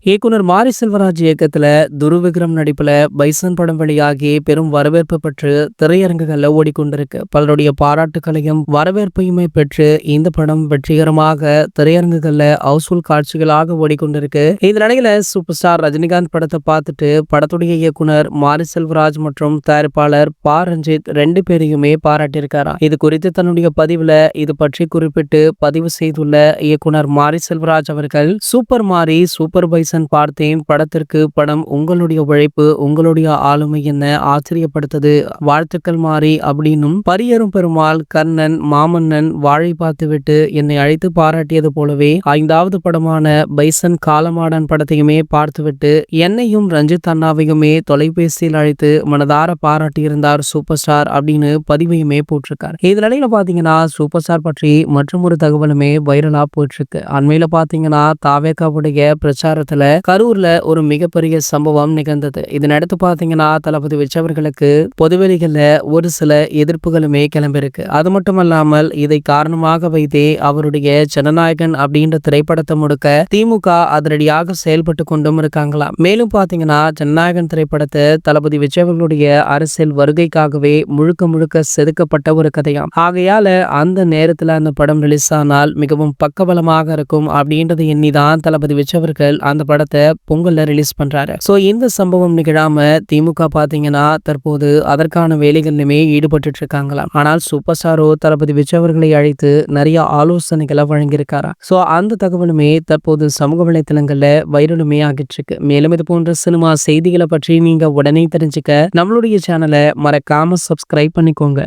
இயக்குனர் மாரி செல்வராஜ் இயக்கத்துல துருவிக்ரம் நடிப்புல பைசன் படம் வெளியாகி பெரும் வரவேற்பு பெற்று திரையரங்குகள்ல ஓடிக்கொண்டிருக்கு. பலருடைய பாராட்டுகளையும் வரவேற்பையுமே பெற்று இந்த படம் வெற்றிகரமாக திரையரங்குகள்ல ஹவுஸ்ஃபுல் காட்சிகளாக ஓடிக்கொண்டிருக்கு. இந்த நிலையில சூப்பர் ஸ்டார் ரஜினிகாந்த் படத்தை பார்த்துட்டு படத்துடைய இயக்குனர் மாரி செல்வராஜ் மற்றும் தயாரிப்பாளர் பா ரஞ்சித் ரெண்டு பேரையுமே பாராட்டியிருக்காராம். இது குறித்து தன்னுடைய பதிவுல இது பற்றி குறிப்பிட்டு பதிவு செய்துள்ள இயக்குனர் மாரி செல்வராஜ் அவர்கள், சூப்பர் மாரி சூப்பர் பைசன் பார்த்தேன். படத்திற்கு படம் உங்களுடைய உழைப்பு, உங்களுடைய ஆளுமை என்ன ஆச்சரியப்படுத்தது. வாழ்த்துக்கள் மாறி அப்படின்னும், பரியரும் பெருமாள், கர்ணன், மாமன்னன், வாழை பார்த்துவிட்டு என்னை அழைத்து பாராட்டியது போலவே 5வது படமான பைசன் காலமாடன் படத்தையுமே பார்த்துவிட்டு என்னையும் ரஞ்சித் அண்ணாவையுமே தொலைபேசியில் அழைத்து மனதார பாராட்டியிருந்தார் சூப்பர் ஸ்டார் அப்படின்னு பதிவையுமே போட்டிருக்காரு. இந்த நிலையில பாத்தீங்கன்னா சூப்பர் ஸ்டார் பற்றி மற்றும் ஒரு தகவலுமே வைரலா போயிட்டு இருக்கு. அண்மையில பாத்தீங்கன்னா தாவேகாவுடைய பிரச்சாரத்துல கரூர்ல ஒரு மிகப்பெரிய சம்பவம் நிகழ்ந்தது. இதனடுத்து பாத்தீங்கன்னா தளபதி விஜய் அவர்களுக்கு பொதுவெளிகள்ல ஒரு சில எதிர்ப்புகளுமே கிளம்பியிருக்கு. அது மட்டுமல்லாமல் இதை காரணமாக வைத்தே அவருடைய ஜனநாயகன் அப்படின்ற திரைப்படத்தை முடுக்க திமுக அதிரடியாக செயல்பட்டு கொண்டும் இருக்காங்களாம். மேலும் பாத்தீங்கன்னா ஜனநாயகன் திரைப்படத்தை தளபதி விஜய் அவர்களுடைய அரசியல் வருகைக்காகவே முழுக்க முழுக்க செதுக்கப்பட்ட ஒரு கதையாம். ஆகையால அந்த நேரத்துல அந்த படம் ரிலீஸ் ஆனால் மிகவும் பக்கபலமாக இருக்கும் அப்படின்றத எண்ணிதான் தளபதி விஜய் அவர்கள் அந்த படத்தை பொங்கல்ல ரிலீஸ் பண்றாரு. சோ இந்த சம்பவம் நிகழாம திமுக பாத்தீங்கன்னா தற்போது அதற்கான வேலைகளிலுமே ஈடுபட்டு இருக்காங்களாம். ஆனால் சூப்பர் ஸ்டாரோ தளபதி விஜய் அவர்களை அழைத்து நிறைய ஆலோசனைகளை வழங்கியிருக்காரா. சோ அந்த தகவலுமே தற்போது சமூக வலைத்தளங்கள்ல வைரலுமே ஆகிட்டு இருக்கு. மேலும் இது போன்ற சினிமா செய்திகளை பற்றி நீங்க உடனே தெரிஞ்சுக்க நம்மளுடைய சேனலை மறக்காம சப்ஸ்கிரைப் பண்ணிக்கோங்க.